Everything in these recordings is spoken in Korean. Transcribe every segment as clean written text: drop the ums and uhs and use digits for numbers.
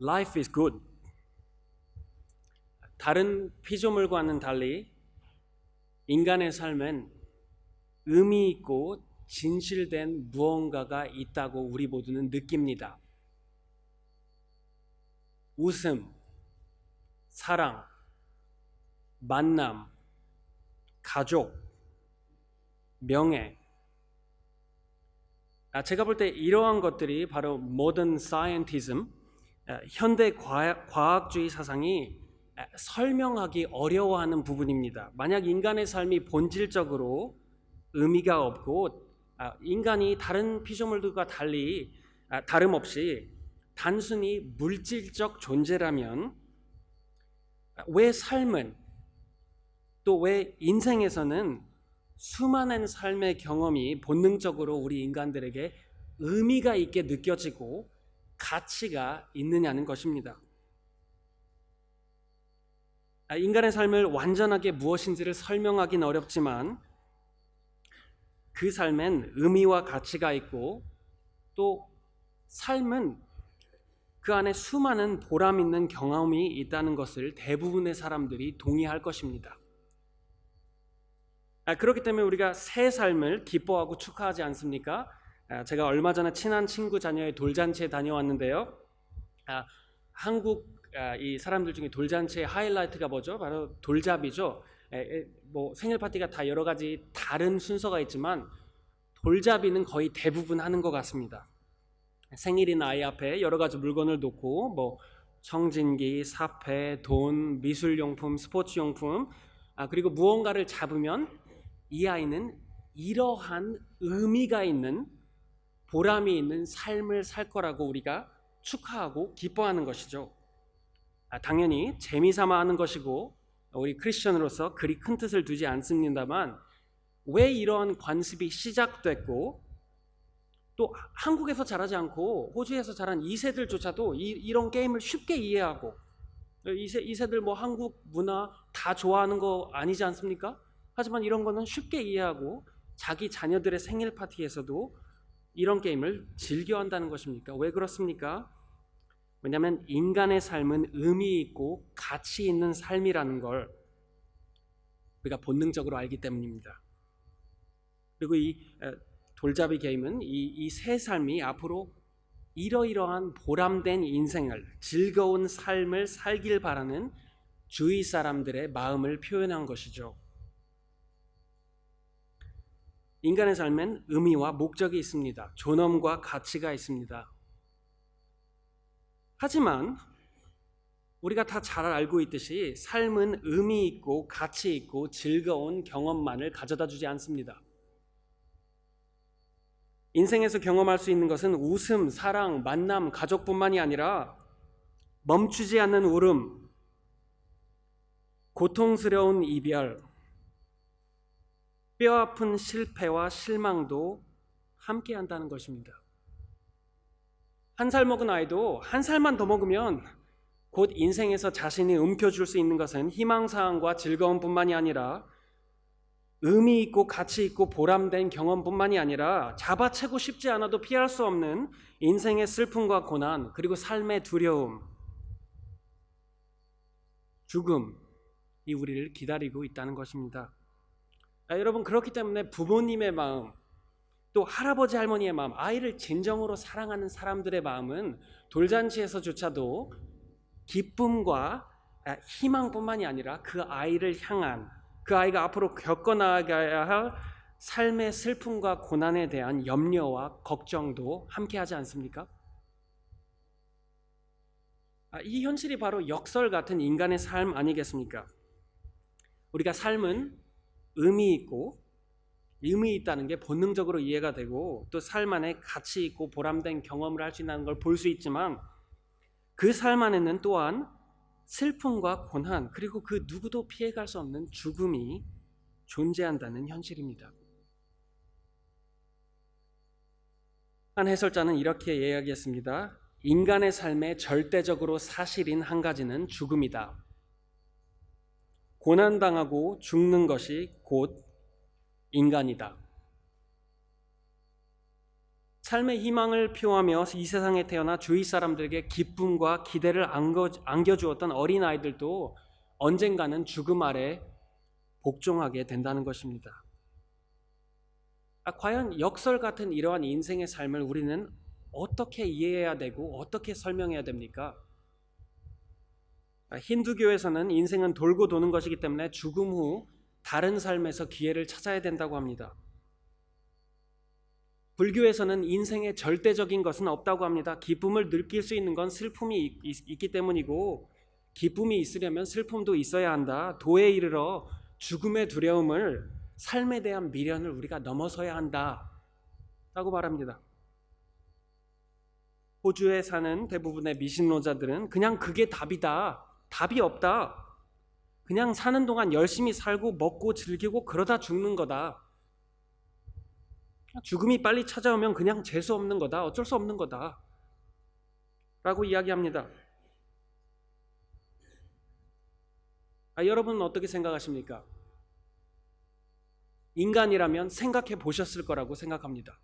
Life is good. 다른 피조물과는 달리 인간의 삶은 의미 있고 진실된 무언가가 있다고 우리 모두는 느낍니다. 웃음, 사랑, 만남, 가족, 명예. 제가 볼 때 이러한 것들이 바로 모던 사이언티즘, 현대 과학주의 사상이 설명하기 어려워하는 부분입니다. 만약 인간의 삶이 본질적으로 의미가 없고 인간이 다른 피조물들과 달리 다름없이 단순히 물질적 존재라면 왜 삶은 또 왜 인생에서는 수많은 삶의 경험이 본능적으로 우리 인간들에게 의미가 있게 느껴지고 가치가 있느냐는 것입니다. 인간의 삶을 완전하게 무엇인지를 설명하기는 어렵지만 그 삶엔 의미와 가치가 있고 또 삶은 그 안에 수많은 보람 있는 경험이 있다는 것을 대부분의 사람들이 동의할 것입니다. 그렇기 때문에 우리가 새 삶을 기뻐하고 축하하지 않습니까? 제가 얼마 전에 친한 친구 자녀의 돌잔치에 다녀왔는데요. 한국 이 사람들 중에 돌잔치의 하이라이트가 뭐죠? 바로 돌잡이죠. 뭐 생일 파티가 다 여러 가지 다른 순서가 있지만 돌잡이는 거의 대부분 하는 것 같습니다. 생일인 아이 앞에 여러 가지 물건을 놓고 뭐 청진기, 사패, 돈, 미술용품, 스포츠용품 그리고 무언가를 잡으면 이 아이는 이러한 의미가 있는 보람이 있는 삶을 살 거라고 우리가 축하하고 기뻐하는 것이죠. 당연히 재미삼아 하는 것이고 우리 크리스천으로서 그리 큰 뜻을 두지 않습니다만 왜 이러한 관습이 시작됐고 또 한국에서 자라지 않고 호주에서 자란 2세들조차도 이런 게임을 쉽게 이해하고 2세들 뭐 한국 문화 다 좋아하는 거 아니지 않습니까? 하지만 이런 거는 쉽게 이해하고 자기 자녀들의 생일 파티에서도 이런 게임을 즐겨한다는 것입니까? 왜 그렇습니까? 왜냐하면 인간의 삶은 의미 있고 가치 있는 삶이라는 걸 우리가 본능적으로 알기 때문입니다. 그리고 이 돌잡이 게임은 이 새 삶이 앞으로 이러이러한 보람된 인생을 즐거운 삶을 살길 바라는 주위 사람들의 마음을 표현한 것이죠. 인간의 삶엔 의미와 목적이 있습니다. 존엄과 가치가 있습니다. 하지만 우리가 다 잘 알고 있듯이 삶은 의미 있고 가치 있고 즐거운 경험만을 가져다 주지 않습니다. 인생에서 경험할 수 있는 것은 웃음, 사랑, 만남, 가족뿐만이 아니라 멈추지 않는 울음, 고통스러운 이별, 뼈아픈 실패와 실망도 함께 한다는 것입니다. 1살 먹은 아이도 1살만 더 먹으면 곧 인생에서 자신이 움켜쥘 수 있는 것은 희망사항과 즐거움뿐만이 아니라 의미 있고 가치 있고 보람된 경험뿐만이 아니라 잡아채고 싶지 않아도 피할 수 없는 인생의 슬픔과 고난 그리고 삶의 두려움, 죽음이 우리를 기다리고 있다는 것입니다. 여러분 그렇기 때문에 부모님의 마음 또 할아버지 할머니의 마음 아이를 진정으로 사랑하는 사람들의 마음은 돌잔치에서조차도 기쁨과 희망뿐만이 아니라 그 아이를 향한 그 아이가 앞으로 겪어나가야 할 삶의 슬픔과 고난에 대한 염려와 걱정도 함께하지 않습니까? 이 현실이 바로 역설 같은 인간의 삶 아니겠습니까? 우리가 삶은 의미 있다는 게 본능적으로 이해가 되고 또 삶 안에 가치 있고 보람된 경험을 할 수 있다는 걸 볼 수 있지만 그 삶 안에는 또한 슬픔과 고난 그리고 그 누구도 피해갈 수 없는 죽음이 존재한다는 현실입니다. 한 해설자는 이렇게 이야기했습니다. 인간의 삶의 절대적으로 사실인 한 가지는 죽음이다. 고난당하고 죽는 것이 곧 인간이다. 삶의 희망을 표하며 이 세상에 태어나 주위 사람들에게 기쁨과 기대를 안겨주었던 어린아이들도 언젠가는 죽음 아래 복종하게 된다는 것입니다. 과연 역설 같은 이러한 인생의 삶을 우리는 어떻게 이해해야 되고 어떻게 설명해야 됩니까? 힌두교에서는 인생은 돌고 도는 것이기 때문에 죽음 후 다른 삶에서 기회를 찾아야 된다고 합니다. 불교에서는 인생의 절대적인 것은 없다고 합니다. 기쁨을 느낄 수 있는 건 슬픔이 있기 때문이고 기쁨이 있으려면 슬픔도 있어야 한다. 도에 이르러 죽음의 두려움을 삶에 대한 미련을 우리가 넘어서야 한다 라고 말합니다. 호주에 사는 대부분의 미신론자들은 그냥 그게 답이다. 답이 없다. 그냥 사는 동안 열심히 살고 먹고 즐기고 그러다 죽는 거다. 죽음이 빨리 찾아오면 그냥 재수 없는 거다. 어쩔 수 없는 거다 라고 이야기합니다. 여러분은 어떻게 생각하십니까? 인간이라면 생각해 보셨을 거라고 생각합니다.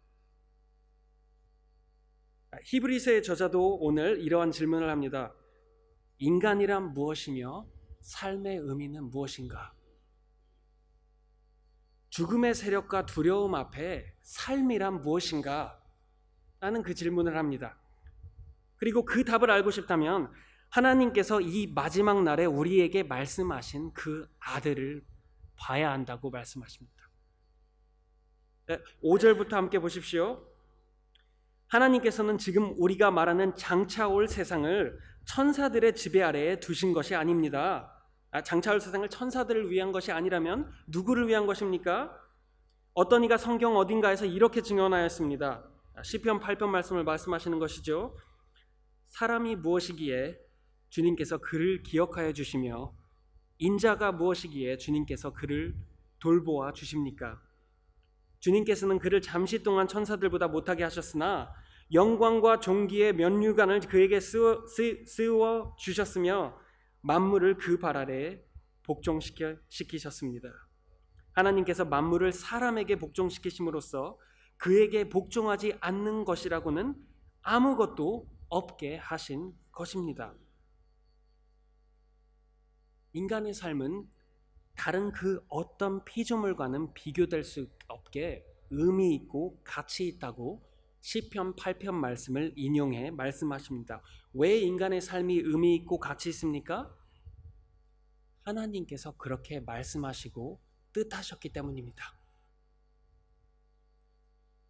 히브리서의 저자도 오늘 이러한 질문을 합니다. 인간이란 무엇이며 삶의 의미는 무엇인가? 죽음의 세력과 두려움 앞에 삶이란 무엇인가? 라는 그 질문을 합니다. 그리고 그 답을 알고 싶다면 하나님께서 이 마지막 날에 우리에게 말씀하신 그 아들을 봐야 한다고 말씀하십니다. 5절부터 함께 보십시오. 하나님께서는 지금 우리가 말하는 장차올 세상을 천사들의 지배 아래에 두신 것이 아닙니다. 장차올 세상을 천사들을 위한 것이 아니라면 누구를 위한 것입니까? 어떤 이가 성경 어딘가에서 이렇게 증언하였습니다. 시편 8편 말씀을 말씀하시는 것이죠. 사람이 무엇이기에 주님께서 그를 기억하여 주시며 인자가 무엇이기에 주님께서 그를 돌보아 주십니까? 주님께서는 그를 잠시 동안 천사들보다 못하게 하셨으나 영광과 존귀의 면류관을 그에게 씌워 주셨으며 만물을 그 발 아래에 복종시키셨습니다. 하나님께서 만물을 사람에게 복종시키심으로써 그에게 복종하지 않는 것이라고는 아무것도 없게 하신 것입니다. 인간의 삶은 다른 그 어떤 피조물과는 비교될 수 없게 의미 있고 가치 있다고 시편 8편 말씀을 인용해 말씀하십니다. 왜 인간의 삶이 의미 있고 가치 있습니까? 하나님께서 그렇게 말씀하시고 뜻하셨기 때문입니다.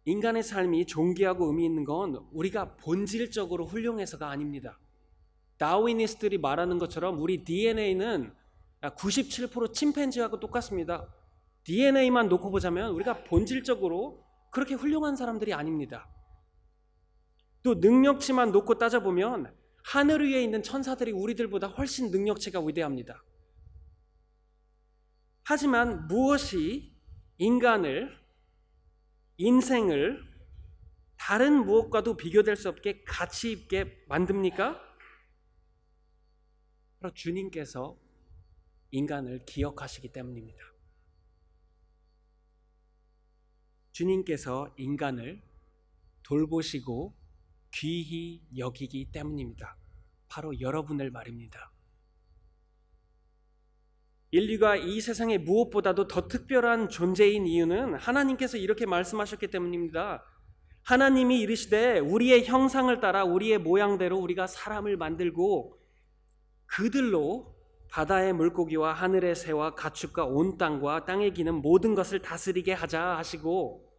인간의 삶이 존귀하고 의미 있는 건 우리가 본질적으로 훌륭해서가 아닙니다. 다윈니스트들이 말하는 것처럼 우리 DNA는 97% 침팬지하고 똑같습니다. DNA만 놓고 보자면 우리가 본질적으로 그렇게 훌륭한 사람들이 아닙니다. 또 능력치만 놓고 따져보면 하늘 위에 있는 천사들이 우리들보다 훨씬 능력치가 위대합니다. 하지만 무엇이 인간을, 인생을 다른 무엇과도 비교될 수 없게 가치 있게 만듭니까? 바로 주님께서 인간을 기억하시기 때문입니다. 주님께서 인간을 돌보시고 귀히 여기기 때문입니다. 바로 여러분을 말입니다. 인류가 이 세상에 무엇보다도 더 특별한 존재인 이유는 하나님께서 이렇게 말씀하셨기 때문입니다. 하나님이 이르시되 우리의 형상을 따라 우리의 모양대로 우리가 사람을 만들고 그들로 바다의 물고기와 하늘의 새와 가축과 온 땅과 땅에 기는 모든 것을 다스리게 하자 하시고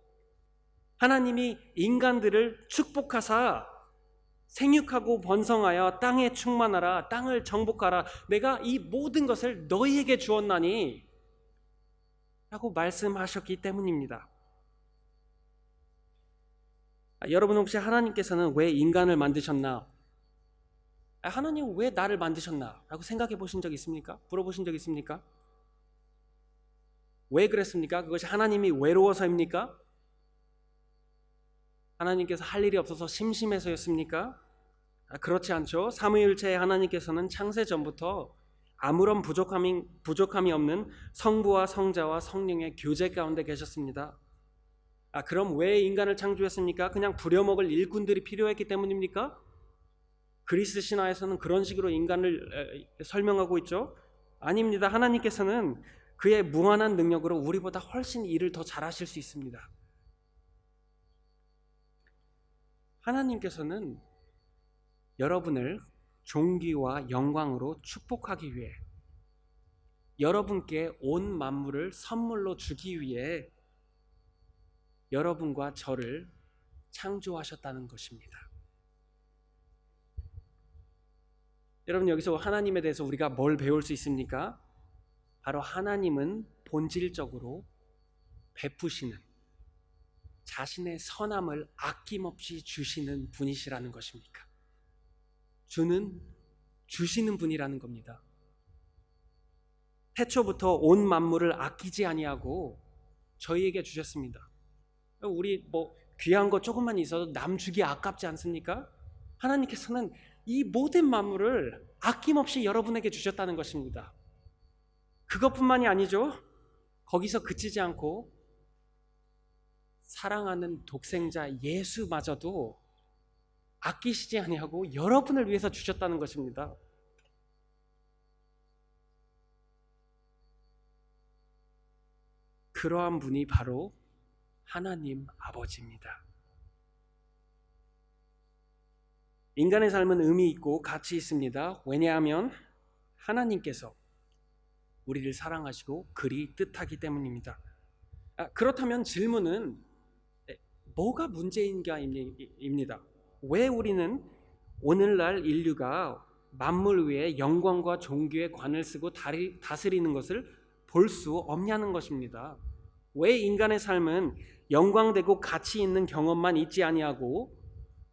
하나님이 인간들을 축복하사 생육하고 번성하여 땅에 충만하라 땅을 정복하라 내가 이 모든 것을 너희에게 주었나니 라고 말씀하셨기 때문입니다. 여러분 혹시 하나님께서는 왜 인간을 만드셨나? 하나님 왜 나를 만드셨나? 라고 생각해 보신 적 있습니까? 물어보신 적 있습니까? 왜 그랬습니까? 그것이 하나님이 외로워서입니까? 하나님께서 할 일이 없어서 심심해서였습니까? 그렇지 않죠. 삼위일체의 하나님께서는 창세 전부터 아무런 부족함이 없는 성부와 성자와 성령의 교제 가운데 계셨습니다. 그럼 왜 인간을 창조했습니까? 그냥 부려먹을 일꾼들이 필요했기 때문입니까? 그리스 신화에서는 그런 식으로 인간을 설명하고 있죠. 아닙니다. 하나님께서는 그의 무한한 능력으로 우리보다 훨씬 일을 더 잘하실 수 있습니다. 하나님께서는 여러분을 존귀와 영광으로 축복하기 위해, 여러분께 온 만물을 선물로 주기 위해 여러분과 저를 창조하셨다는 것입니다. 여러분, 여기서 하나님에 대해서 우리가 뭘 배울 수 있습니까? 바로 하나님은 본질적으로 베푸시는, 자신의 선함을 아낌없이 주시는 분이시라는 것입니까? 주시는 분이라는 겁니다. 태초부터 온 만물을 아끼지 아니하고 저희에게 주셨습니다. 우리 귀한 거 조금만 있어도 남 주기 아깝지 않습니까? 하나님께서는 이 모든 만물을 아낌없이 여러분에게 주셨다는 것입니다. 그것뿐만이 아니죠. 거기서 그치지 않고 사랑하는 독생자 예수마저도 아끼시지 아니하고 여러분을 위해서 주셨다는 것입니다. 그러한 분이 바로 하나님 아버지입니다. 인간의 삶은 의미 있고 가치 있습니다. 왜냐하면 하나님께서 우리를 사랑하시고 그리 뜻하기 때문입니다. 그렇다면 질문은 뭐가 문제인가입니다. 왜 우리는 오늘날 인류가 만물 위에 영광과 존귀의 관을 쓰고 다스리는 것을 볼 수 없냐는 것입니다. 왜 인간의 삶은 영광되고 가치 있는 경험만 있지 아니하고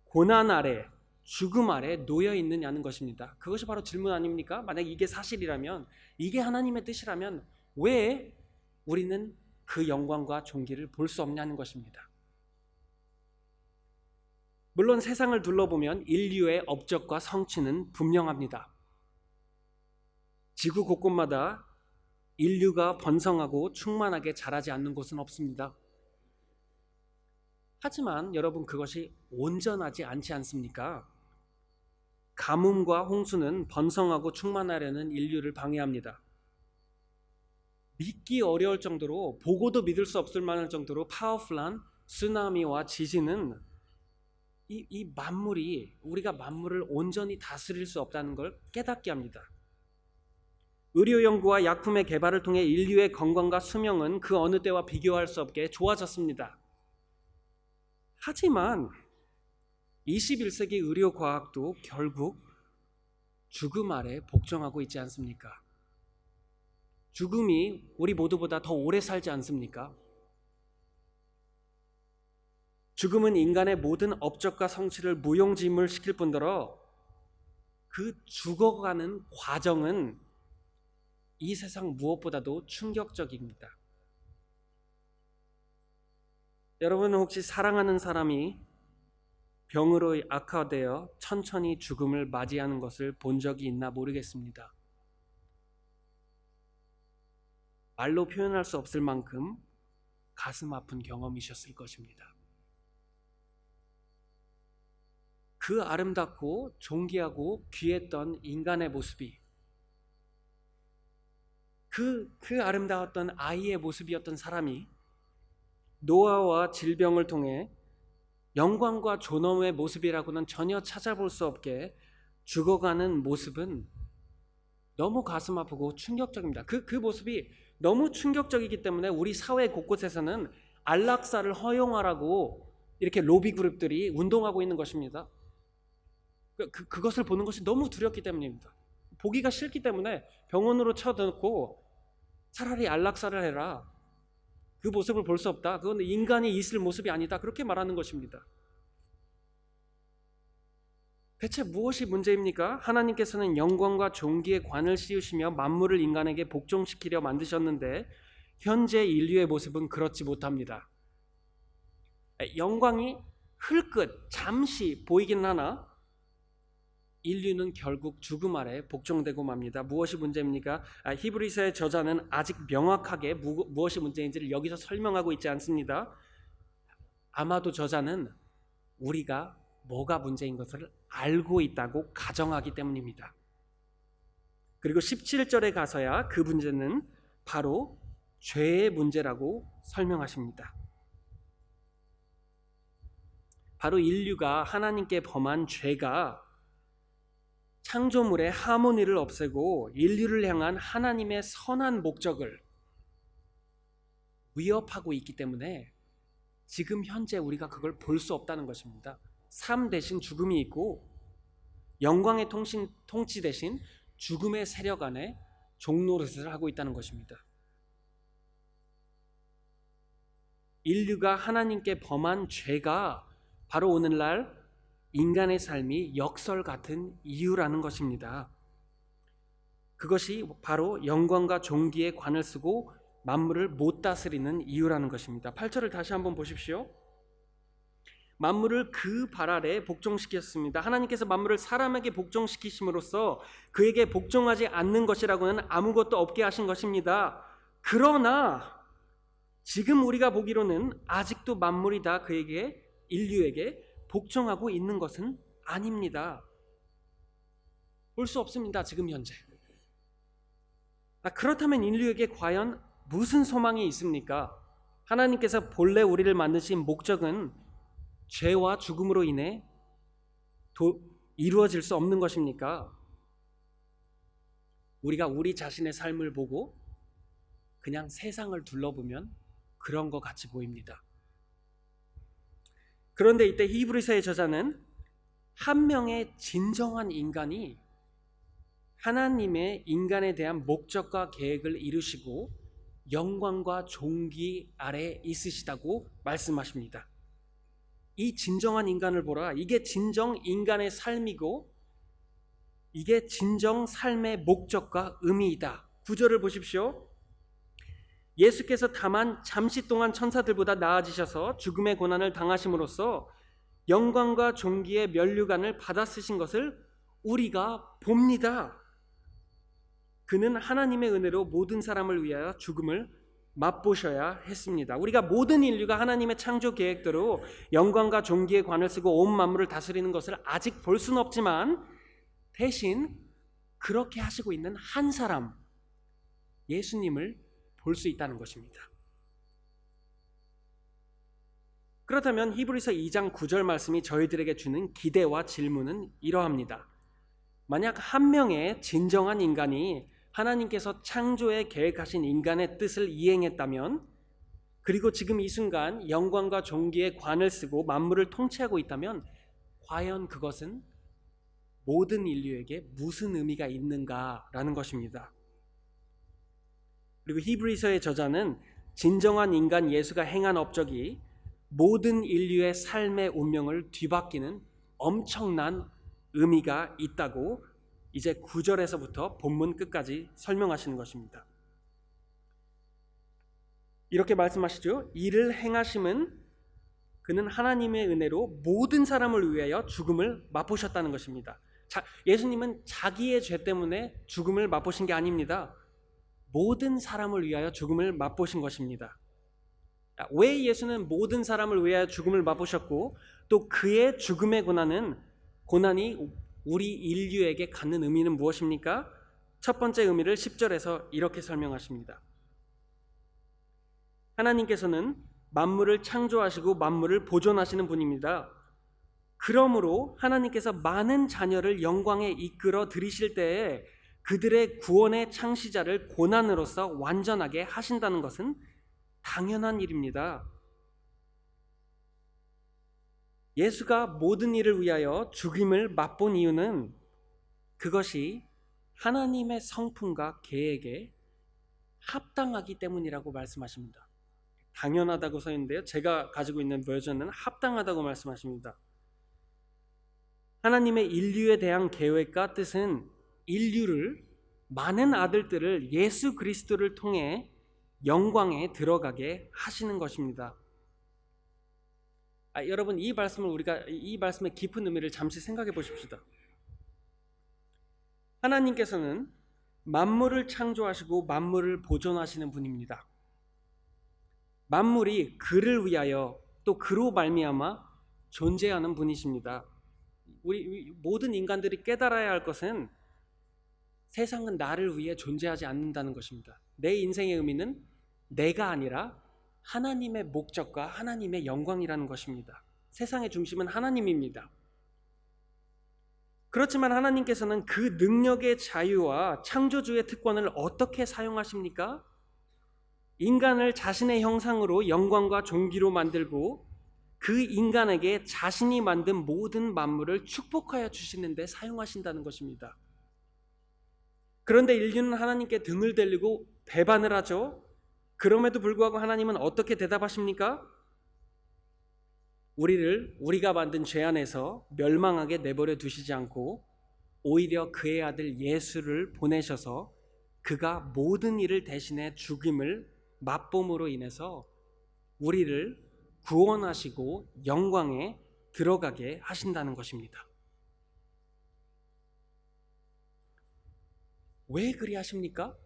고난 아래, 죽음 아래 놓여 있느냐는 것입니다. 그것이 바로 질문 아닙니까? 만약 이게 사실이라면, 이게 하나님의 뜻이라면 왜 우리는 그 영광과 존귀를 볼 수 없냐는 것입니다. 물론 세상을 둘러보면 인류의 업적과 성취는 분명합니다. 지구 곳곳마다 인류가 번성하고 충만하게 자라지 않는 곳은 없습니다. 하지만 여러분, 그것이 온전하지 않지 않습니까? 가뭄과 홍수는 번성하고 충만하려는 인류를 방해합니다. 믿기 어려울 정도로, 보고도 믿을 수 없을 만할 정도로 파워풀한 쓰나미와 지진은 이 만물이, 우리가 만물을 온전히 다스릴 수 없다는 걸 깨닫게 합니다. 의료 연구와 약품의 개발을 통해 인류의 건강과 수명은 그 어느 때와 비교할 수 없게 좋아졌습니다. 하지만 21세기 의료 과학도 결국 죽음 아래 복종하고 있지 않습니까? 죽음이 우리 모두보다 더 오래 살지 않습니까? 죽음은 인간의 모든 업적과 성취를 무용지물시킬 뿐더러 그 죽어가는 과정은 이 세상 무엇보다도 충격적입니다. 여러분은 혹시 사랑하는 사람이 병으로 악화되어 천천히 죽음을 맞이하는 것을 본 적이 있나 모르겠습니다. 말로 표현할 수 없을 만큼 가슴 아픈 경험이셨을 것입니다. 그 아름답고 존귀하고 귀했던 인간의 모습이, 그 아름다웠던 아이의 모습이었던 사람이 노화와 질병을 통해 영광과 존엄의 모습이라고는 전혀 찾아볼 수 없게 죽어가는 모습은 너무 가슴 아프고 충격적입니다. 그 모습이 너무 충격적이기 때문에 우리 사회 곳곳에서는 안락사를 허용하라고 이렇게 로비 그룹들이 운동하고 있는 것입니다. 그것을 보는 것이 너무 두렵기 때문입니다. 보기가 싫기 때문에 병원으로 쳐넣고 차라리 안락사를 해라. 그 모습을 볼 수 없다. 그건 인간이 있을 모습이 아니다. 그렇게 말하는 것입니다. 대체 무엇이 문제입니까? 하나님께서는 영광과 존귀의 관을 씌우시며 만물을 인간에게 복종시키려 만드셨는데 현재 인류의 모습은 그렇지 못합니다. 영광이 흘끗 잠시 보이긴 하나 인류는 결국 죽음 아래 복종되고 맙니다. 무엇이 문제입니까? 히브리서의 저자는 아직 명확하게 무엇이 문제인지를 여기서 설명하고 있지 않습니다. 아마도 저자는 우리가 뭐가 문제인 것을 알고 있다고 가정하기 때문입니다. 그리고 17절에 가서야 그 문제는 바로 죄의 문제라고 설명하십니다. 바로 인류가 하나님께 범한 죄가 창조물의 하모니를 없애고 인류를 향한 하나님의 선한 목적을 위협하고 있기 때문에 지금 현재 우리가 그걸 볼 수 없다는 것입니다. 삶 대신 죽음이 있고 영광의 통치 대신 죽음의 세력 안에 종노릇을 하고 있다는 것입니다. 인류가 하나님께 범한 죄가 바로 오늘날 인간의 삶이 역설 같은 이유라는 것입니다. 그것이 바로 영광과 존귀에 관을 쓰고 만물을 못 다스리는 이유라는 것입니다. 8절을 다시 한번 보십시오. 만물을 그 발 아래 복종시켰습니다. 하나님께서 만물을 사람에게 복종시키심으로써 그에게 복종하지 않는 것이라고는 아무것도 없게 하신 것입니다. 그러나 지금 우리가 보기로는 아직도 만물이 다 그에게, 인류에게 복종하고 있는 것은 아닙니다. 볼 수 없습니다. 지금 현재. 그렇다면 인류에게 과연 무슨 소망이 있습니까? 하나님께서 본래 우리를 만드신 목적은 죄와 죽음으로 인해 이루어질 수 없는 것입니까? 우리가 우리 자신의 삶을 보고 그냥 세상을 둘러보면 그런 것 같이 보입니다. 그런데 이때 히브리서의 저자는 한 명의 진정한 인간이 하나님의 인간에 대한 목적과 계획을 이루시고 영광과 존귀 아래 있으시다고 말씀하십니다. 이 진정한 인간을 보라. 이게 진정 인간의 삶이고 이게 진정 삶의 목적과 의미이다. 9절을 보십시오. 예수께서 다만 잠시 동안 천사들보다 나아지셔서 죽음의 고난을 당하심으로써 영광과 존귀의 면류관을 받아 쓰신 것을 우리가 봅니다. 그는 하나님의 은혜로 모든 사람을 위하여 죽음을 맛보셔야 했습니다. 우리가 모든 인류가 하나님의 창조 계획대로 영광과 존귀의 관을 쓰고 온 만물을 다스리는 것을 아직 볼 수는 없지만 대신 그렇게 하시고 있는 한 사람, 예수님을 볼 수 있다는 것입니다. 그렇다면 히브리서 2장 9절 말씀이 저희들에게 주는 기대와 질문은 이러합니다. 만약 한 명의 진정한 인간이 하나님께서 창조에 계획하신 인간의 뜻을 이행했다면, 그리고 지금 이 순간 영광과 존귀의 관을 쓰고 만물을 통치하고 있다면 과연 그것은 모든 인류에게 무슨 의미가 있는가라는 것입니다. 그리고 히브리서의 저자는 진정한 인간 예수가 행한 업적이 모든 인류의 삶의 운명을 뒤바뀌는 엄청난 의미가 있다고 이제 9절에서부터 본문 끝까지 설명하시는 것입니다. 이렇게 말씀하시죠. 이를 행하심은 그는 하나님의 은혜로 모든 사람을 위하여 죽음을 맛보셨다는 것입니다. 예수님은 자기의 죄 때문에 죽음을 맛보신 게 아닙니다. 모든 사람을 위하여 죽음을 맛보신 것입니다. 왜 예수는 모든 사람을 위하여 죽음을 맛보셨고 또 그의 죽음의 고난이 우리 인류에게 갖는 의미는 무엇입니까? 첫 번째 의미를 10절에서 이렇게 설명하십니다. 하나님께서는 만물을 창조하시고 만물을 보존하시는 분입니다. 그러므로 하나님께서 많은 자녀를 영광에 이끌어 들이실 때에 그들의 구원의 창시자를 고난으로서 완전하게 하신다는 것은 당연한 일입니다. 예수가 모든 일을 위하여 죽임을 맛본 이유는 그것이 하나님의 성품과 계획에 합당하기 때문이라고 말씀하십니다. 당연하다고 써 있는데요. 제가 가지고 있는 버전은 합당하다고 말씀하십니다. 하나님의 인류에 대한 계획과 뜻은 인류를, 많은 아들들을 예수 그리스도를 통해 영광에 들어가게 하시는 것입니다. 여러분, 이 말씀의 깊은 의미를 잠시 생각해 보십시다. 하나님께서는 만물을 창조하시고 만물을 보존하시는 분입니다. 만물이 그를 위하여 또 그로 말미암아 존재하는 분이십니다. 우리 모든 인간들이 깨달아야 할 것은 세상은 나를 위해 존재하지 않는다는 것입니다. 내 인생의 의미는 내가 아니라 하나님의 목적과 하나님의 영광이라는 것입니다. 세상의 중심은 하나님입니다. 그렇지만 하나님께서는 그 능력의 자유와 창조주의 특권을 어떻게 사용하십니까? 인간을 자신의 형상으로 영광과 존귀로 만들고 그 인간에게 자신이 만든 모든 만물을 축복하여 주시는 데 사용하신다는 것입니다. 그런데 인류는 하나님께 등을 돌리고 배반을 하죠. 그럼에도 불구하고 하나님은 어떻게 대답하십니까? 우리가 만든 죄 안에서 멸망하게 내버려 두시지 않고 오히려 그의 아들 예수를 보내셔서 그가 모든 일을 대신해 죽임을 맛봄으로 인해서 우리를 구원하시고 영광에 들어가게 하신다는 것입니다. 왜 그리하십니까?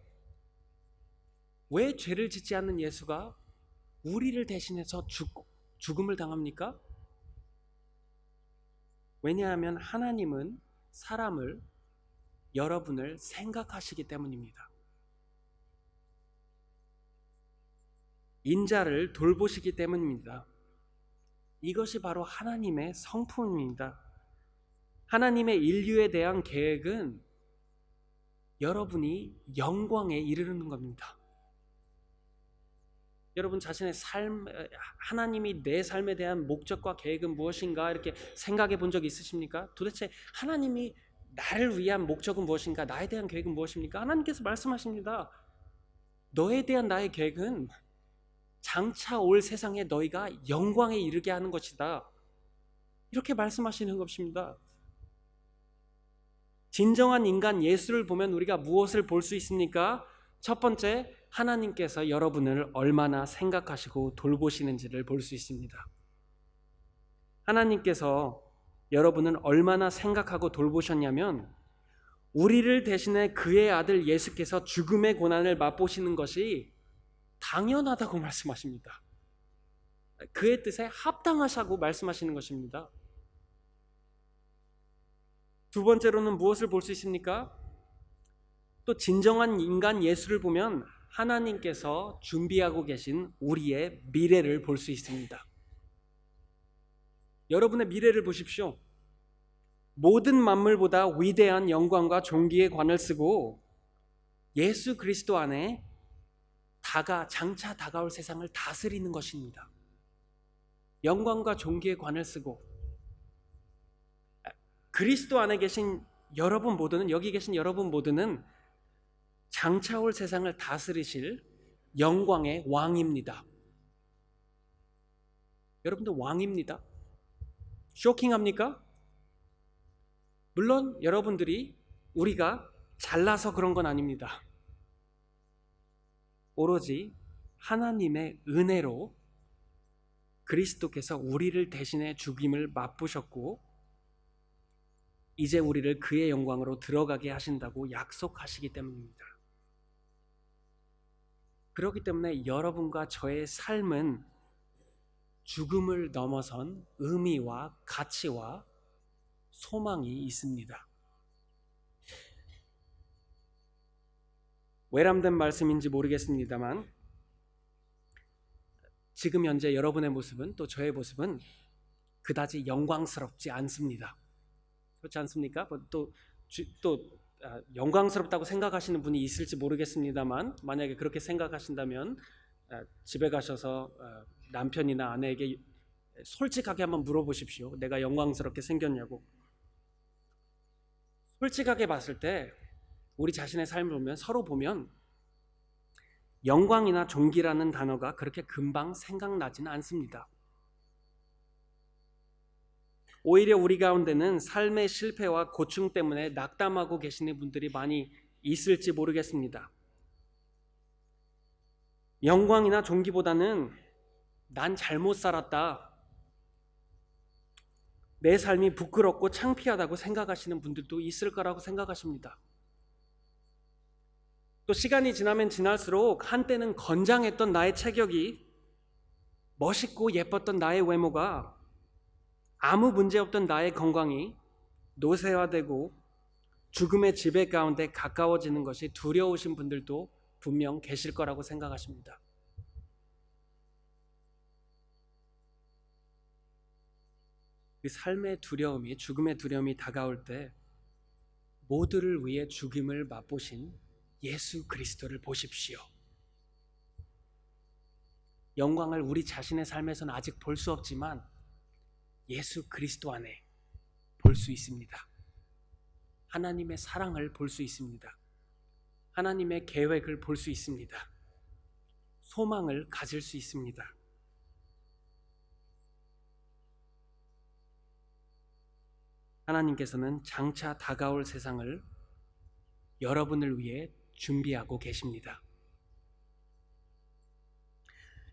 왜 죄를 짓지 않는 예수가 우리를 대신해서 죽음을 당합니까? 왜냐하면 하나님은 사람을, 여러분을 생각하시기 때문입니다. 인자를 돌보시기 때문입니다. 이것이 바로 하나님의 성품입니다. 하나님의 인류에 대한 계획은 여러분이 영광에 이르는 겁니다. 여러분 자신의 삶, 하나님이 내 삶에 대한 목적과 계획은 무엇인가 이렇게 생각해 본 적 있으십니까? 도대체 하나님이 나를 위한 목적은 무엇인가? 나에 대한 계획은 무엇입니까? 하나님께서 말씀하십니다. 너에 대한 나의 계획은 장차 올 세상에 너희가 영광에 이르게 하는 것이다. 이렇게 말씀하시는 것입니다. 진정한 인간 예수를 보면 우리가 무엇을 볼 수 있습니까? 첫 번째, 하나님께서 여러분을 얼마나 생각하시고 돌보시는지를 볼 수 있습니다. 하나님께서 여러분을 얼마나 생각하고 돌보셨냐면 우리를 대신해 그의 아들 예수께서 죽음의 고난을 맛보시는 것이 당연하다고 말씀하십니다. 그의 뜻에 합당하시고 말씀하시는 것입니다. 두 번째로는 무엇을 볼 수 있습니까? 또 진정한 인간 예수를 보면 하나님께서 준비하고 계신 우리의 미래를 볼 수 있습니다. 여러분의 미래를 보십시오. 모든 만물보다 위대한 영광과 존귀의 관을 쓰고 예수 그리스도 안에 장차 다가올 세상을 다스리는 것입니다. 영광과 존귀의 관을 쓰고 그리스도 안에 계신 여러분 모두는, 여기 계신 여러분 모두는 장차 올 세상을 다스리실 영광의 왕입니다. 여러분들 왕입니다. 쇼킹합니까? 물론 여러분들이 우리가 잘나서 그런 건 아닙니다. 오로지 하나님의 은혜로 그리스도께서 우리를 대신해 죽임을 맛보셨고 이제 우리를 그의 영광으로 들어가게 하신다고 약속하시기 때문입니다. 그렇기 때문에 여러분과 저의 삶은 죽음을 넘어선 의미와 가치와 소망이 있습니다. 외람된 말씀인지 모르겠습니다만 지금 현재 여러분의 모습은, 또 저의 모습은 그다지 영광스럽지 않습니다. 그렇지 않습니까? 또 영광스럽다고 생각하시는 분이 있을지 모르겠습니다만 만약에 그렇게 생각하신다면 집에 가셔서 남편이나 아내에게 솔직하게 한번 물어보십시오. 내가 영광스럽게 생겼냐고. 솔직하게 봤을 때 우리 자신의 삶을 보면, 서로 보면 영광이나 존귀라는 단어가 그렇게 금방 생각나지는 않습니다. 오히려 우리 가운데는 삶의 실패와 고충 때문에 낙담하고 계시는 분들이 많이 있을지 모르겠습니다. 영광이나 존귀보다는 난 잘못 살았다, 내 삶이 부끄럽고 창피하다고 생각하시는 분들도 있을 거라고 생각하십니다. 또 시간이 지나면 지날수록 한때는 건장했던 나의 체격이 멋있고 예뻤던 나의 외모가, 아무 문제 없던 나의 건강이 노쇠화되고 죽음의 지배 가운데 가까워지는 것이 두려우신 분들도 분명 계실 거라고 생각하십니다. 그 삶의 두려움이, 죽음의 두려움이 다가올 때 모두를 위해 죽임을 맛보신 예수 그리스도를 보십시오. 영광을 우리 자신의 삶에서는 아직 볼 수 없지만 예수 그리스도 안에 볼 수 있습니다. 하나님의 사랑을 볼 수 있습니다. 하나님의 계획을 볼 수 있습니다. 소망을 가질 수 있습니다. 하나님께서는 장차 다가올 세상을 여러분을 위해 준비하고 계십니다.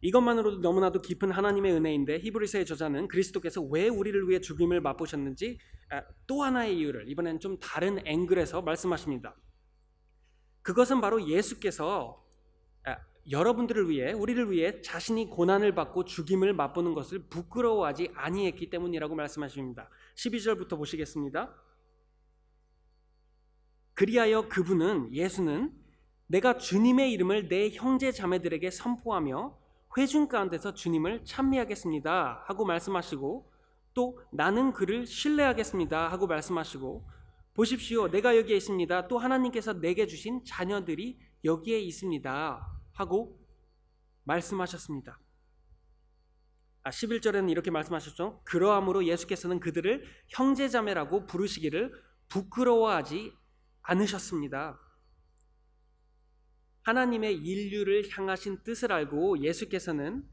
이것만으로도 너무나도 깊은 하나님의 은혜인데, 히브리서의 저자는 그리스도께서 왜 우리를 위해 죽임을 맛보셨는지 또 하나의 이유를 이번엔 좀 다른 앵글에서 말씀하십니다. 그것은 바로 예수께서 여러분들을 위해, 우리를 위해 자신이 고난을 받고 죽임을 맛보는 것을 부끄러워하지 아니했기 때문이라고 말씀하십니다. 12절부터 보시겠습니다. 그리하여 그분은, 예수는 내가 주님의 이름을 내 형제 자매들에게 선포하며 회중 가운데서 주님을 찬미하겠습니다 하고 말씀하시고, 또 나는 그를 신뢰하겠습니다 하고 말씀하시고, 보십시오, 내가 여기에 있습니다, 또 하나님께서 내게 주신 자녀들이 여기에 있습니다 하고 말씀하셨습니다. 11절에는 이렇게 말씀하셨죠. 그러함으로 예수께서는 그들을 형제자매라고 부르시기를 부끄러워하지 않으셨습니다. 하나님의 인류를 향하신 뜻을 알고 예수께서는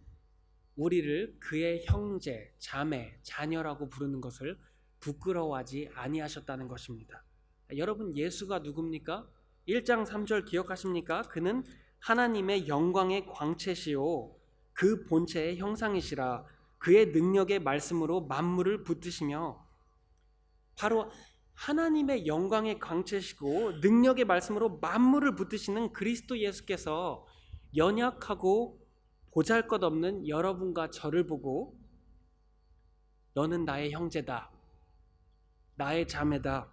우리를 그의 형제, 자매, 자녀라고 부르는 것을 부끄러워하지 아니하셨다는 것입니다. 여러분, 예수가 누굽니까? 1장 3절 기억하십니까? 그는 하나님의 영광의 광채시요 그 본체의 형상이시라. 그의 능력의 말씀으로 만물을 붙드시며, 바로 하나님의 영광의 광채시고 능력의 말씀으로 만물을 붙드시는 그리스도 예수께서 연약하고 보잘것없는 여러분과 저를 보고 너는 나의 형제다, 나의 자매다,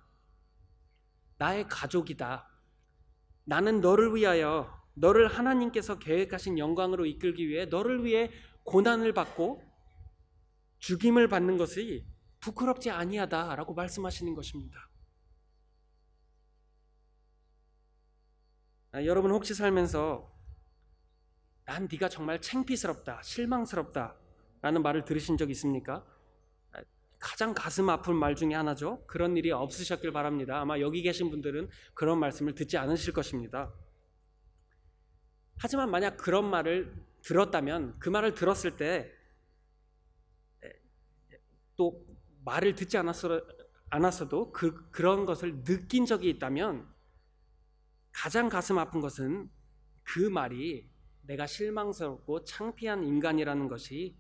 나의 가족이다, 나는 너를 위하여, 너를 하나님께서 계획하신 영광으로 이끌기 위해 너를 위해 고난을 받고 죽임을 받는 것이 부끄럽지 아니하다라고 말씀하시는 것입니다. 여러분, 혹시 살면서 난 네가 정말 창피스럽다, 실망스럽다 라는 말을 들으신 적 있습니까? 가장 가슴 아픈 말 중에 하나죠. 그런 일이 없으셨길 바랍니다. 아마 여기 계신 분들은 그런 말씀을 듣지 않으실 것입니다. 하지만 만약 그런 말을 들었다면, 그 말을 들었을 때 또 말을 듣지 않았어도 그런 것을 느낀 적이 있다면, 가장 가슴 아픈 것은 그 말이 내가 실망스럽고 창피한 인간이라는 것이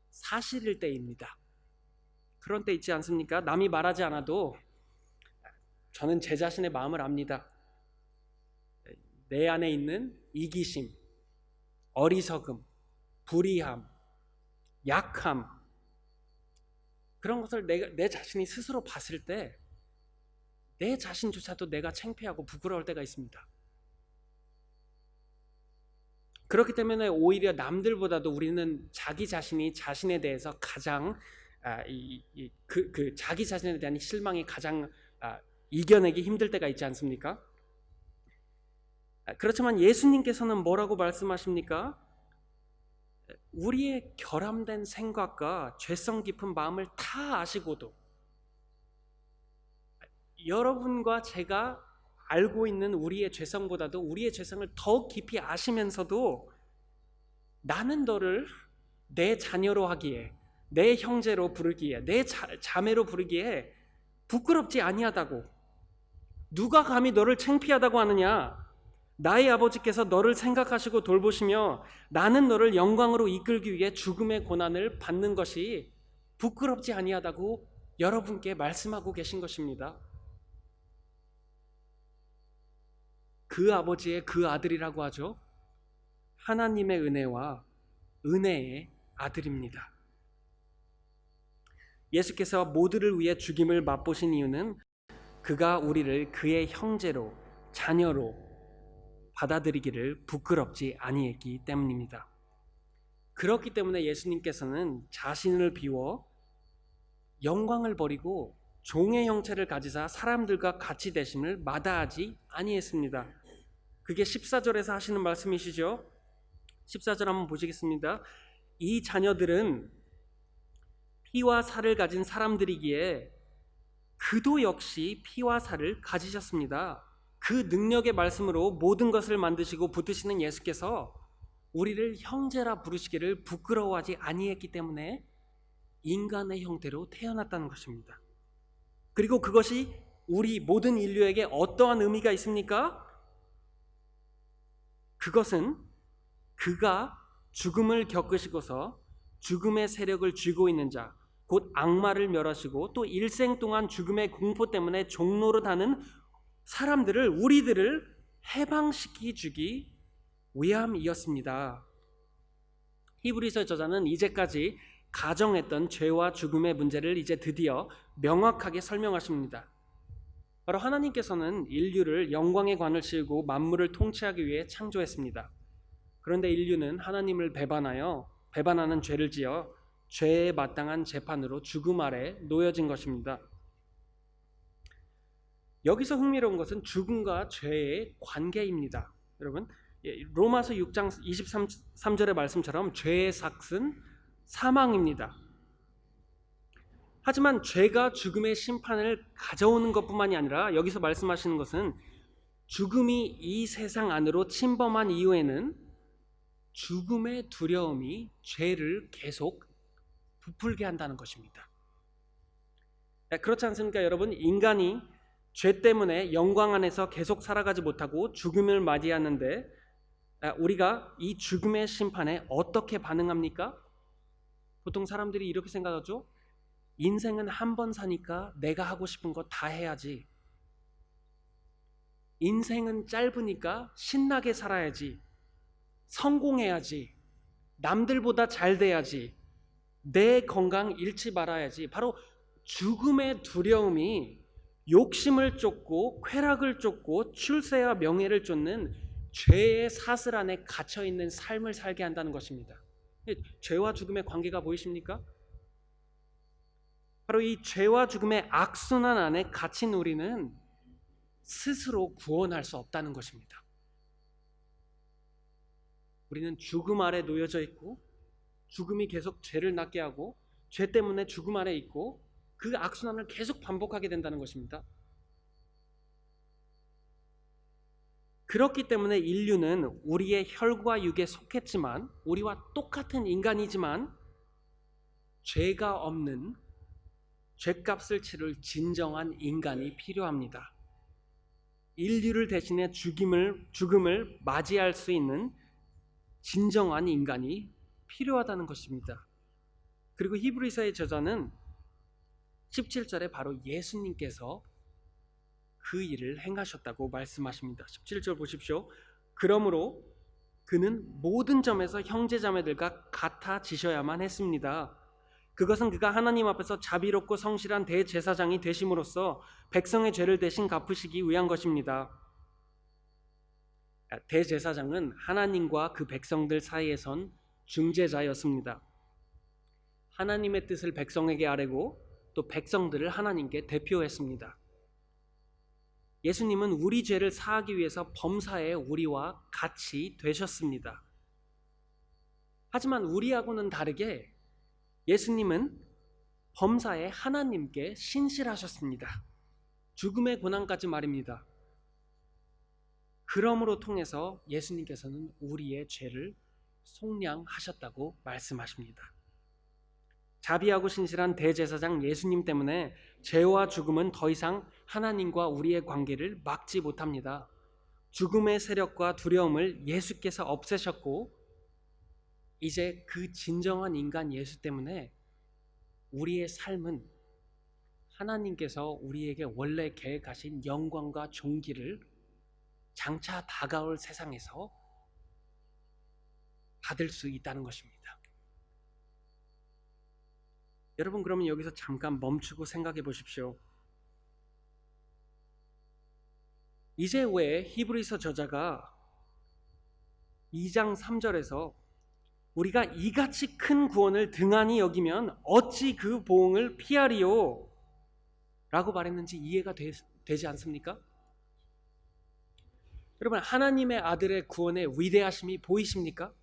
사실일 때입니다. 그런 때 있지 않습니까? 남이 말하지 않아도 저는 제 자신의 마음을 압니다. 내 안에 있는 이기심, 어리석음, 불의함, 약함, 그런 것을 내 자신이 스스로 봤을 때 내 자신조차도 내가 창피하고 부끄러울 때가 있습니다. 그렇기 때문에 오히려 남들보다도 우리는 자기 자신이 자신에 대해서 가장 자기 자신에 대한 실망이 가장 이겨내기 힘들 때가 있지 않습니까? 그렇지만 예수님께서는 뭐라고 말씀하십니까? 우리의 결함된 생각과 죄성 깊은 마음을 다 아시고도, 여러분과 제가 알고 있는 우리의 죄성보다도 우리의 죄성을 더 깊이 아시면서도 나는 너를 내 자녀로 하기에, 내 형제로 부르기에, 내 자매로 부르기에 부끄럽지 아니하다고, 누가 감히 너를 창피하다고 하느냐, 나의 아버지께서 너를 생각하시고 돌보시며 나는 너를 영광으로 이끌기 위해 죽음의 고난을 받는 것이 부끄럽지 아니하다고 여러분께 말씀하고 계신 것입니다. 그 아버지의 그 아들이라고 하죠. 하나님의 은혜와 은혜의 아들입니다. 예수께서 모두를 위해 죽임을 맛보신 이유는 그가 우리를 그의 형제로, 자녀로 받아들이기를 부끄럽지 아니했기 때문입니다. 그렇기 때문에 예수님께서는 자신을 비워 영광을 버리고 종의 형체를 가지사 사람들과 같이 되심을 마다하지 아니했습니다. 그게 14절에서 하시는 말씀이시죠? 14절 한번 보시겠습니다. 이 자녀들은 피와 살을 가진 사람들이기에 그도 역시 피와 살을 가지셨습니다. 그 능력의 말씀으로 모든 것을 만드시고 붙드시는 예수께서 우리를 형제라 부르시기를 부끄러워하지 아니했기 때문에 인간의 형태로 태어났다는 것입니다. 그리고 그것이 우리 모든 인류에게 어떠한 의미가 있습니까? 그것은 그가 죽음을 겪으시고서 죽음의 세력을 쥐고 있는 자, 곧 악마를 멸하시고 또 일생 동안 죽음의 공포 때문에 종노릇하는 사람들을, 우리들을 해방시키 주기 위함이었습니다. 히브리서 저자는 이제까지 가정했던 죄와 죽음의 문제를 이제 드디어 명확하게 설명하십니다. 바로 하나님께서는 인류를 영광의 관을 씌우고 만물을 통치하기 위해 창조했습니다. 그런데 인류는 하나님을 배반하는 죄를 지어 죄에 마땅한 재판으로 죽음 아래 놓여진 것입니다. 여기서 흥미로운 것은 죽음과 죄의 관계입니다. 여러분, 로마서 6장 23절의 말씀처럼 죄의 삭은 사망입니다. 하지만 죄가 죽음의 심판을 가져오는 것뿐만이 아니라 여기서 말씀하시는 것은 죽음이 이 세상 안으로 침범한 이후에는 죽음의 두려움이 죄를 계속 부풀게 한다는 것입니다. 그렇지 않습니까, 여러분? 인간이 죄 때문에 영광 안에서 계속 살아가지 못하고 죽음을 맞이하는데 우리가 이 죽음의 심판에 어떻게 반응합니까? 보통 사람들이 이렇게 생각하죠. 인생은 한 번 사니까 내가 하고 싶은 거 다 해야지. 인생은 짧으니까 신나게 살아야지. 성공해야지. 남들보다 잘 돼야지. 내 건강 잃지 말아야지. 바로 죽음의 두려움이 욕심을 쫓고 쾌락을 쫓고 출세와 명예를 쫓는 죄의 사슬 안에 갇혀있는 삶을 살게 한다는 것입니다. 죄와 죽음의 관계가 보이십니까? 바로 이 죄와 죽음의 악순환 안에 갇힌 우리는 스스로 구원할 수 없다는 것입니다. 우리는 죽음 아래 놓여져 있고 죽음이 계속 죄를 낳게 하고 죄 때문에 죽음 아래 있고 그 악순환을 계속 반복하게 된다는 것입니다. 그렇기 때문에 인류는 우리의 혈과 육에 속했지만, 우리와 똑같은 인간이지만 죄가 없는, 죄값을 치를 진정한 인간이 필요합니다. 인류를 대신해 죽음을 맞이할 수 있는 진정한 인간이 필요하다는 것입니다. 그리고 히브리서의 저자는 17절에 바로 예수님께서 그 일을 행하셨다고 말씀하십니다. 17절 보십시오. 그러므로 그는 모든 점에서 형제자매들과 같아지셔야만 했습니다. 그것은 그가 하나님 앞에서 자비롭고 성실한 대제사장이 되심으로써 백성의 죄를 대신 갚으시기 위한 것입니다. 대제사장은 하나님과 그 백성들 사이에 선 중재자였습니다. 하나님의 뜻을 백성에게 아뢰고 또 백성들을 하나님께 대표했습니다. 예수님은 우리 죄를 사하기 위해서 범사에 우리와 같이 되셨습니다. 하지만 우리하고는 다르게 예수님은 범사에 하나님께 신실하셨습니다. 죽음의 고난까지 말입니다. 그러므로 통해서 예수님께서는 우리의 죄를 속량하셨다고 말씀하십니다. 자비하고 신실한 대제사장 예수님 때문에 죄와 죽음은 더 이상 하나님과 우리의 관계를 막지 못합니다. 죽음의 세력과 두려움을 예수께서 없애셨고 이제 그 진정한 인간 예수 때문에 우리의 삶은 하나님께서 우리에게 원래 계획하신 영광과 존귀를 장차 다가올 세상에서 받을 수 있다는 것입니다. 여러분, 그러면 여기서 잠깐 멈추고 생각해 보십시오. 이제 왜 히브리서 저자가 2장 3절에서 우리가 이같이 큰 구원을 등한히 여기면 어찌 그 보응을 피하리요? 라고 말했는지 이해가 되지 않습니까? 여러분, 하나님의 아들의 구원의 위대하심이 보이십니까?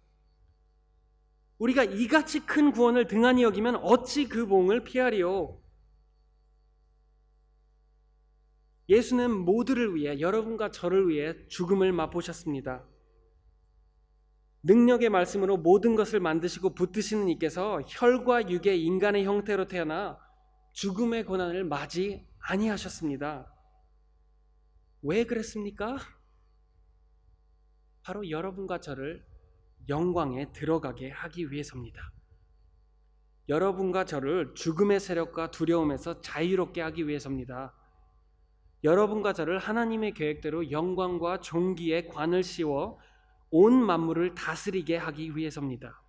우리가 이같이 큰 구원을 등한히 여기면 어찌 그 보응을 피하리요? 예수는 모두를 위해, 여러분과 저를 위해 죽음을 맛보셨습니다. 능력의 말씀으로 모든 것을 만드시고 붙드시는 이께서 혈과 육의 인간의 형태로 태어나 죽음의 고난을 맞이 아니하셨습니다. 왜 그랬습니까? 바로 여러분과 저를 영광에 들어가게 하기 위해서입니다. 여러분과 저를 죽음의 세력과 두려움에서 자유롭게 하기 위해서입니다. 여러분과 저를 하나님의 계획대로 영광과 존귀의 관을 씌워 온 만물을 다스리게 하기 위해서입니다.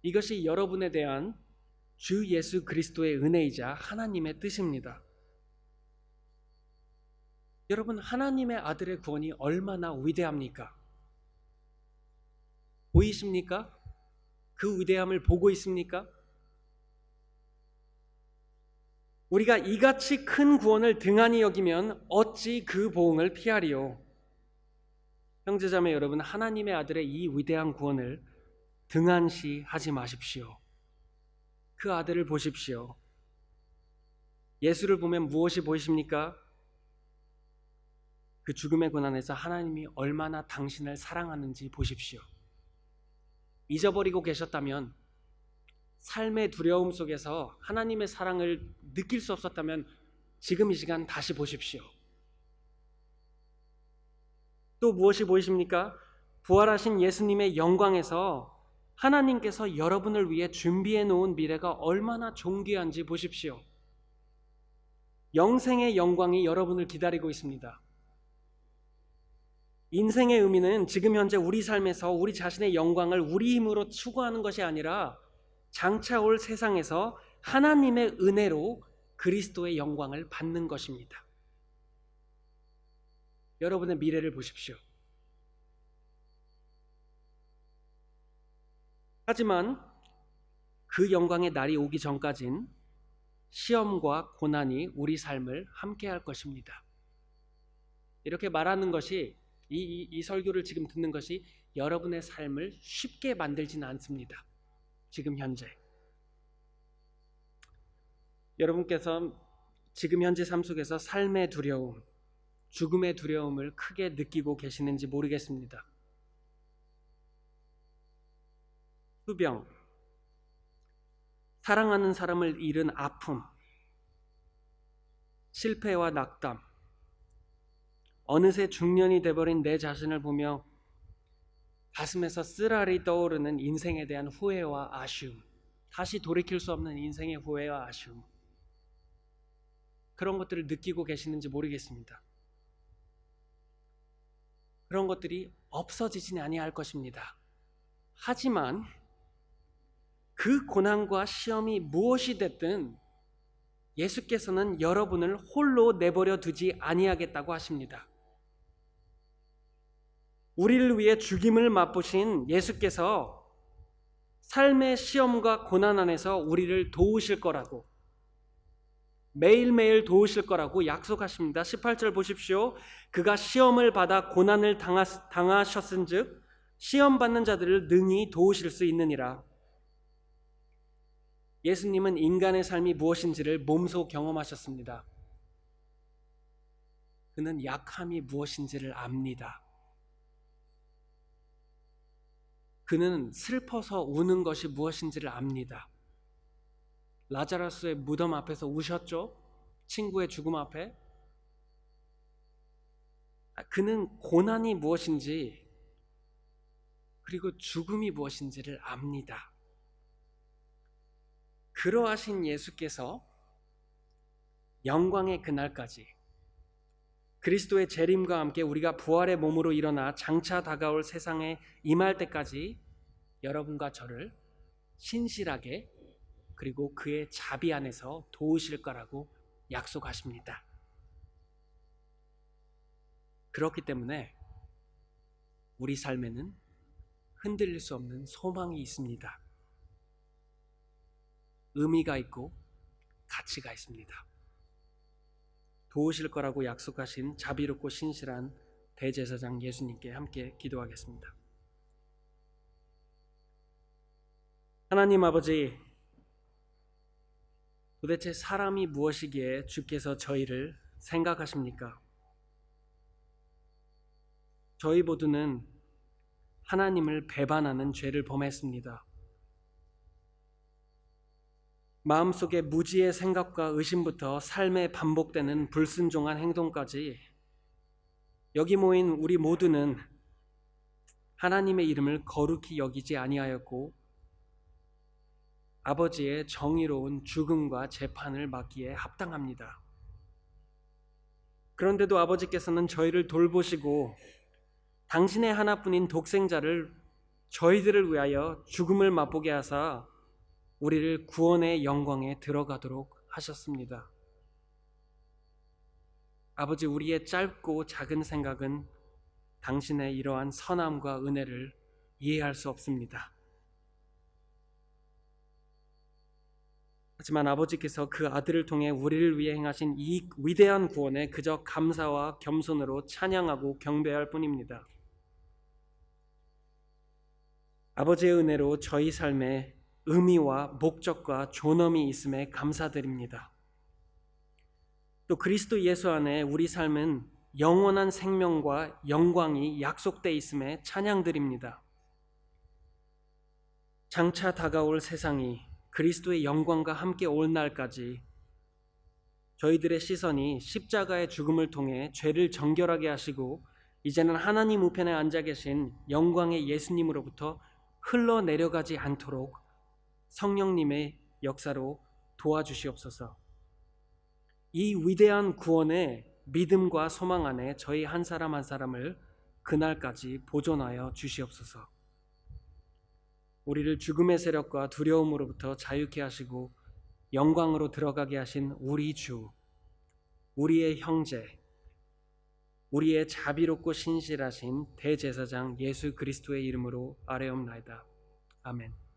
이것이 여러분에 대한 주 예수 그리스도의 은혜이자 하나님의 뜻입니다. 여러분, 하나님의 아들의 구원이 얼마나 위대합니까? 보이십니까? 그 위대함을 보고 있습니까? 우리가 이같이 큰 구원을 등한히 여기면 어찌 그 보응을 피하리요? 형제자매 여러분, 하나님의 아들의 이 위대한 구원을 등한시하지 마십시오. 그 아들을 보십시오. 예수를 보면 무엇이 보이십니까? 그 죽음의 고난에서 하나님이 얼마나 당신을 사랑하는지 보십시오. 잊어버리고 계셨다면, 삶의 두려움 속에서 하나님의 사랑을 느낄 수 없었다면 지금 이 시간 다시 보십시오. 또 무엇이 보이십니까? 부활하신 예수님의 영광에서 하나님께서 여러분을 위해 준비해 놓은 미래가 얼마나 존귀한지 보십시오. 영생의 영광이 여러분을 기다리고 있습니다. 인생의 의미는 지금 현재 우리 삶에서 우리 자신의 영광을 우리 힘으로 추구하는 것이 아니라 장차 올 세상에서 하나님의 은혜로 그리스도의 영광을 받는 것입니다. 여러분의 미래를 보십시오. 하지만 그 영광의 날이 오기 전까진 시험과 고난이 우리 삶을 함께할 것입니다. 이렇게 말하는 것이 이 설교를 지금 듣는 것이 여러분의 삶을 쉽게 만들지는 않습니다. 지금 현재 여러분께서 지금 현재 삶 속에서 삶의 두려움, 죽음의 두려움을 크게 느끼고 계시는지 모르겠습니다. 수병, 사랑하는 사람을 잃은 아픔, 실패와 낙담, 어느새 중년이 돼버린 내 자신을 보며 가슴에서 쓰라리 떠오르는 인생에 대한 후회와 아쉬움, 다시 돌이킬 수 없는 인생의 후회와 아쉬움, 그런 것들을 느끼고 계시는지 모르겠습니다. 그런 것들이 없어지지는 아니할 것입니다. 하지만 그 고난과 시험이 무엇이 됐든 예수께서는 여러분을 홀로 내버려 두지 아니하겠다고 하십니다. 우리를 위해 죽임을 맛보신 예수께서 삶의 시험과 고난 안에서 우리를 도우실 거라고, 매일매일 도우실 거라고 약속하십니다. 18절 보십시오. 그가 시험을 받아 고난을 당하셨은즉 시험 받는 자들을 능히 도우실 수 있느니라. 예수님은 인간의 삶이 무엇인지를 몸소 경험하셨습니다. 그는 약함이 무엇인지를 압니다. 그는 슬퍼서 우는 것이 무엇인지를 압니다. 라자라스의 무덤 앞에서 우셨죠? 친구의 죽음 앞에. 그는 고난이 무엇인지 그리고 죽음이 무엇인지를 압니다. 그러하신 예수께서 영광의 그날까지 그리스도의 재림과 함께 우리가 부활의 몸으로 일어나 장차 다가올 세상에 임할 때까지 여러분과 저를 신실하게 그리고 그의 자비 안에서 도우실 거라고 약속하십니다. 그렇기 때문에 우리 삶에는 흔들릴 수 없는 소망이 있습니다. 의미가 있고 가치가 있습니다. 도우실 거라고 약속하신 자비롭고 신실한 대제사장 예수님께 함께 기도하겠습니다. 하나님 아버지, 도대체 사람이 무엇이기에 주께서 저희를 생각하십니까? 저희 모두는 하나님을 배반하는 죄를 범했습니다. 마음속에 무지의 생각과 의심부터 삶에 반복되는 불순종한 행동까지 여기 모인 우리 모두는 하나님의 이름을 거룩히 여기지 아니하였고 아버지의 정의로운 죽음과 재판을 받기에 합당합니다. 그런데도 아버지께서는 저희를 돌보시고 당신의 하나뿐인 독생자를 저희들을 위하여 죽음을 맛보게 하사 우리를 구원의 영광에 들어가도록 하셨습니다. 아버지, 우리의 짧고 작은 생각은 당신의 이러한 선함과 은혜를 이해할 수 없습니다. 하지만 아버지께서 그 아들을 통해 우리를 위해 행하신 이 위대한 구원에 그저 감사와 겸손으로 찬양하고 경배할 뿐입니다. 아버지의 은혜로 저희 삶에 의미와 목적과 존엄이 있음에 감사드립니다. 또 그리스도 예수 안에 우리 삶은 영원한 생명과 영광이 약속되어 있음에 찬양드립니다. 장차 다가올 세상이 그리스도의 영광과 함께 올 날까지 저희들의 시선이 십자가의 죽음을 통해 죄를 정결하게 하시고 이제는 하나님 우편에 앉아 계신 영광의 예수님으로부터 흘러내려가지 않도록 성령님의 역사로 도와주시옵소서. 이 위대한 구원의 믿음과 소망 안에 저희 한 사람 한 사람을 그날까지 보존하여 주시옵소서. 우리를 죽음의 세력과 두려움으로부터 자유케 하시고 영광으로 들어가게 하신 우리 주, 우리의 형제, 우리의 자비롭고 신실하신 대제사장 예수 그리스도의 이름으로 아뢰옵나이다. 아멘.